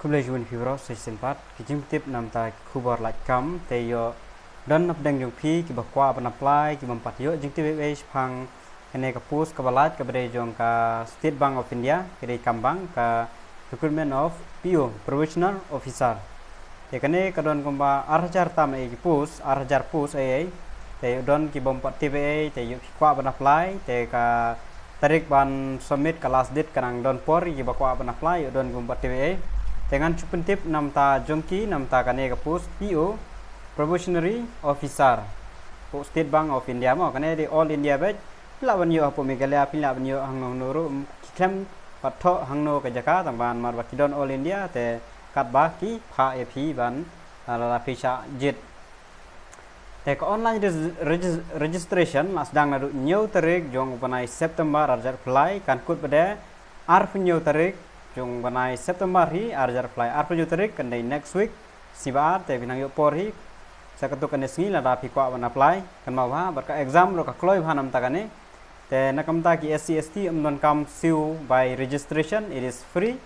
Kublajun Fibro Season Part Kijim Tip Namta Kubor Like Kam Teyo Don of Deng Yung Pi Kibakwa Ban Apply Kibampat Yo Jing TVH Pang Kene Kapus Kabalat Kabade Jong Ka State Bank of India Kede Kambang Ka Recruitment of PO Provisional Officer Kene Kadon Kumba Arhajar Tam E Kipus Arhajar Pus AA Te Don Kibampat TVA Te Yo Kikwa Ban Apply Te Ka Tarik Ban Submit Ka Last Date Kanang Don Pori Kibakwa Ban Apply Don Kumbat TVA dengan cupentip namta jongki namta kane kapus PO Probationary Officer State Bank of India mo kane di All India batch pila banyo apo Meghalaya pila banyo hangno nuru klem patho hangno ka jaka tamban mar bakidon All India te katba ki pha EP ban la pisha jet te ko online registration asdang nadu new tarik jong banai September arjar apply kan kut pada arf new tarik jong banai September hi arjar apply arpu tarik kan next week sibar te binang yo por hi sakatuk kan sengi la da pikwa ban apply kan mau ha barka exam ro ka kloi bhanam takane te nakam ta ki SC/ST amnon kam siu by registration it is free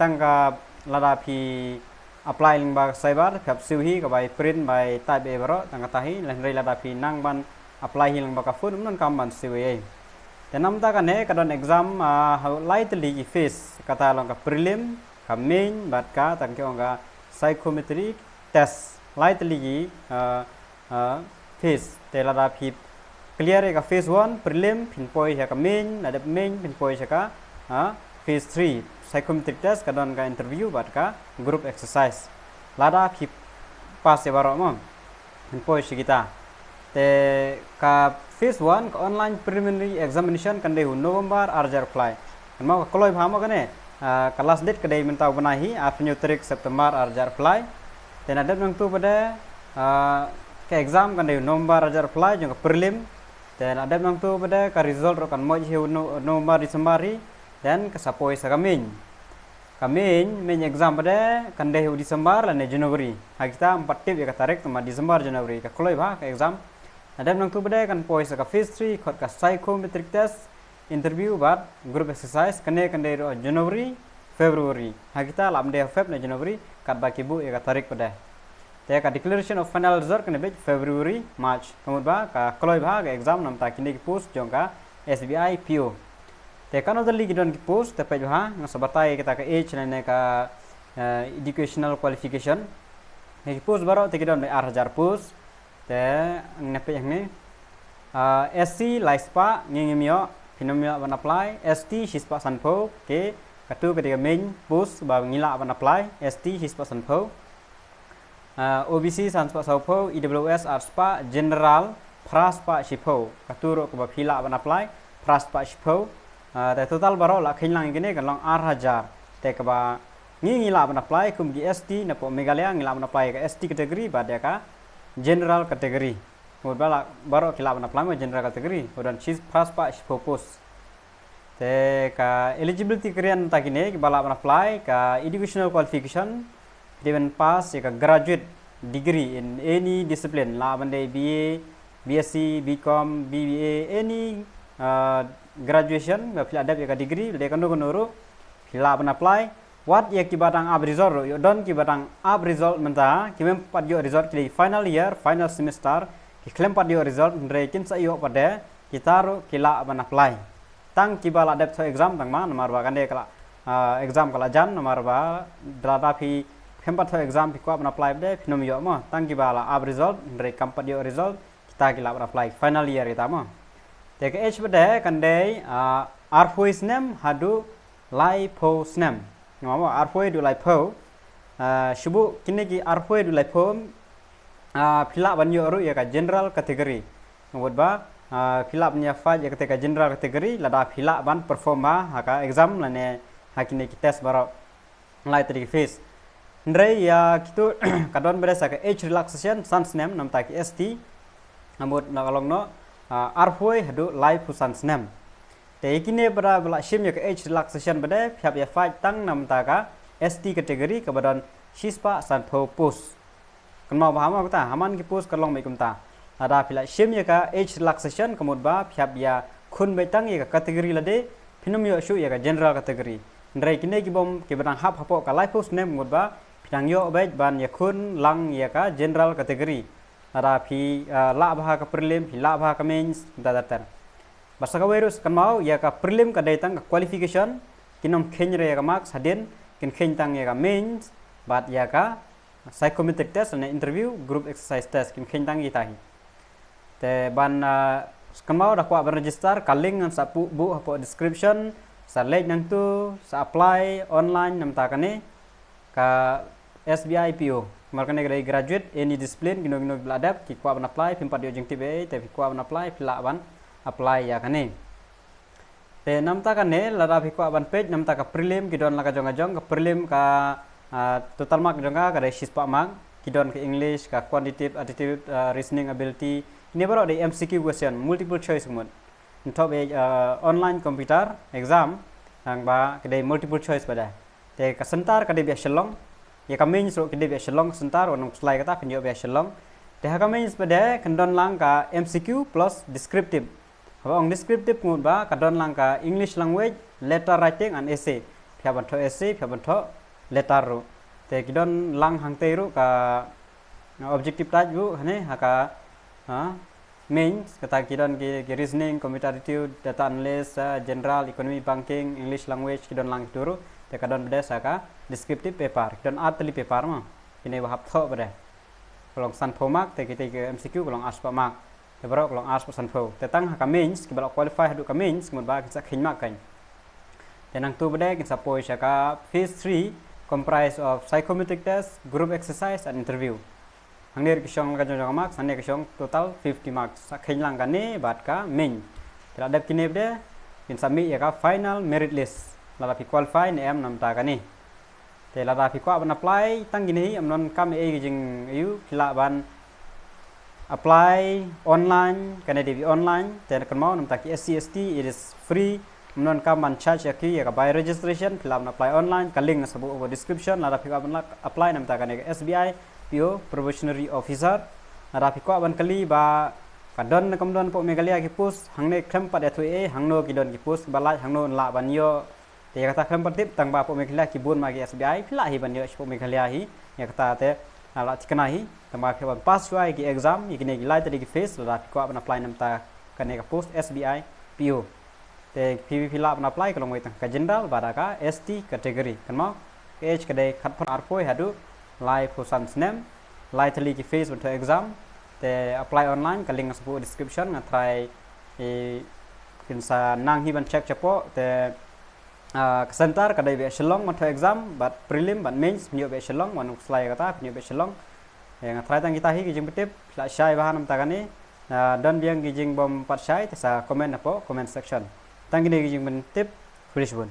tangka la da pi apply ling ba saibar khap siu hi ka by print by type e baro tangka tahi lan rei la da pi nang ban apply hi ling ba ka phone amnon kam ban siu e Tenam ta kane kadon exam lightly face kata long ka prelim ka main bat ka tang ke onga psychometric test lightly face te la da phi clear ka phase 1 prelim pin poi ka main ada main pin poi ka phase 3 psychometric test kadon ka interview bat ka group exercise la da phi pass e baro mo pin poi kita te ka phase 1 online preliminary examination kan dehu November arjar apply kan mau koloi phama kane ka last date kadai minta banahi apnyo tarik September arjar apply then ada nang tu pada ke exam kan dehu November arjar apply jong prelim then ada nang tu pada ka result ro kan moj heu November December dan ka sapoi sakamin main exam pada kan dehu December lan January kita 4 tip ya ka tarik tama December January ka koloi bha ka exam ada nang tu beda kan pois ka phase 3 khot ka psychometric test interview bat group exercise kane ro January February ha kita lam de Feb na January kat ba kibu ya ka tarik pada te ka declaration of final result kane bet February March kamud ba ka kloi ba ka exam nam ta kini ki post jong ka SBI PO te kan odali ki don ki post te pe ha ng sabatai kita ka age ne ka educational qualification ki post baro te ki don 8000 post te nepe yang ni SC laispa ngingimio pinomio ban apply ST hispa sanpo ke katu ke main post ba ngila ban apply ST hispa sanpo OBC sanspa saupo EWS arspa general praspa shipo katu ro ko phila ban apply praspa shipo te total baro la khinlang gine kan long 8000 te ka ba ngila ban apply kum gi ST na po Meghalaya ngila ban apply ka ST category ba de ka general category mudbala baro khila ban apply general category udan chis first pa purpose te ka eligibility krian takine ki bala ban apply ka educational qualification given pass ka graduate degree in any discipline la bande BA BSc BCom BBA any graduation ba phila adab ka degree de kan ro khila ban apply what ye ki batang ab result yo don ki batang ab result menta ki mem pat yo result ki final year final semester ki klem pat yo result re kin sa yo pada kita ro kila ban apply tang ki bala dep so exam tang ma nomor ba kan de kala exam kala jan nomor ba data phi klem pat so exam ki ko ban apply de phinom yo mo tang ki bala ab result re kam pat yo result kita kila ban apply final year kita mo te ke h bade kan de arfois name hadu lipo name ngamo arpoi du lai po shubu kini ki arpoi du lai po phila banyo ru ya ka general category ngobot ba phila banya fa ya ka general category lada phila ban perform ba ha exam lane hakine ki test baro lai tadi face ndre ya kitu kadon berasa ka age relaxation sans name nam ta ki ST ngobot na kalong no arpoi hadu lai pu sans name te ikine pada bala shim ya ka age relaxation bade phap ya fight tang nam ta ka ST category ka badan shispa san pho post kan mau bahama ta haman ki post kalong mai kumta ada phila shim ya ka age relaxation kamud ba phap ya khun bai tang ya ka category lade phinom yo shu ya ka general category ndrei kini kibom kibadang hap hapo ka live post name ngutba pidang yo baik ban yakun lang ya ka general kategori ada pi la bah ka prelim pi la bah ka mains dadatan basa ka virus kan mau ya ka prelim ka datang ka qualification kinom khenre ka marks hadin kin khentang ya ka mains bat ya ka psychometric test and interview group exercise test kin khentang itahi te ban kan mau dah kuat register ka link ngan sa bu hapo description sa link nang tu sa apply online nam ta kane ka SBI PO markane gray graduate any discipline gino gino bladap ki kuat ban apply pimpat yo jeng TBA te kuat ban apply pila ban apply ya kane te nam ta kane lara bi kuat ban page nam ta ka prelim kidon la ka jong ka prelim ka total mark jong ka dari sispa mark kidon ke English ka quantitative attitude reasoning ability ini baru ada MCQ question multiple choice kemudian untuk online computer exam yang ba kedai multiple choice pada te ka sentar kedai biasa long ya kami suruh kedai biasa long sentar orang slide kata penjawab biasa long te kami pada kendon lang ka MCQ plus descriptive apa descriptive kemudian ba kendon lang ka English language letter writing and essay pihak bentuk essay pihak bentuk letter ru te kidon lang hang teru ka objective type bu hane haka mains kata kidon ki reasoning computer attitude data analysis general economy banking English language kidon lang turu te kadon beda saka descriptive paper kidon atli paper ma ini bahap tho beda kolong san pho mark te kita ke MCQ kolong aspa mark te bro kolong aspa san pho te tang ka mains ki balok qualify hadu ka mains mun ba kita khin mark kan te nang tu beda kita poi saka phase 3 comprise of psychometric test group exercise and interview Hangir kisong ka jong marks, hangir kisong total 50 marks. Sa kailang ka ni bat ka main. Terhadap kini bde, kin submit ya ka final merit list. Lala pi qualify ni am nam ta ka ni. Te lala pi kwa ban apply tang gini amnon kam jing ayu kila ban apply online kana devi online te kan mau nam ta ki SCST it is free amnon kam ban charge ya ki ya ka by registration kila ban apply online ka link na sabu over description lala pi kwa ban apply nam ta ka ni SBI PO probationary officer rapi ko aban kali ba kadon kamdon po megalia ki pus hangne krem pada tu hangno ki don ki pus balai hangno la banyo te kata krem patip tang ba po megalia ki bun magi SBI pila hi banyo po megalia hi ya kata te ala tikna hi tang ba ban pass wai ki exam ikine ki lai tadi ki face rapi ko aban apply nam ta kane ka post SBI PO te PV pila aban apply kalau mai tang ka general baraka ST category kan mau age kade khat pon arpoi hadu live for name live tali ki face untuk exam te apply online ka link sebu description nga try kinsa nang hi ban check chapo te kesentar ka dai be shalong untuk exam but prelim but mains nyo be shalong wan slide kata nyo be shalong nga try tang kita hi ki jing betip la shai bahan nam tagani dan biang ki jing bom pat shai te sa comment apo comment section tang ki jing ben tip British bun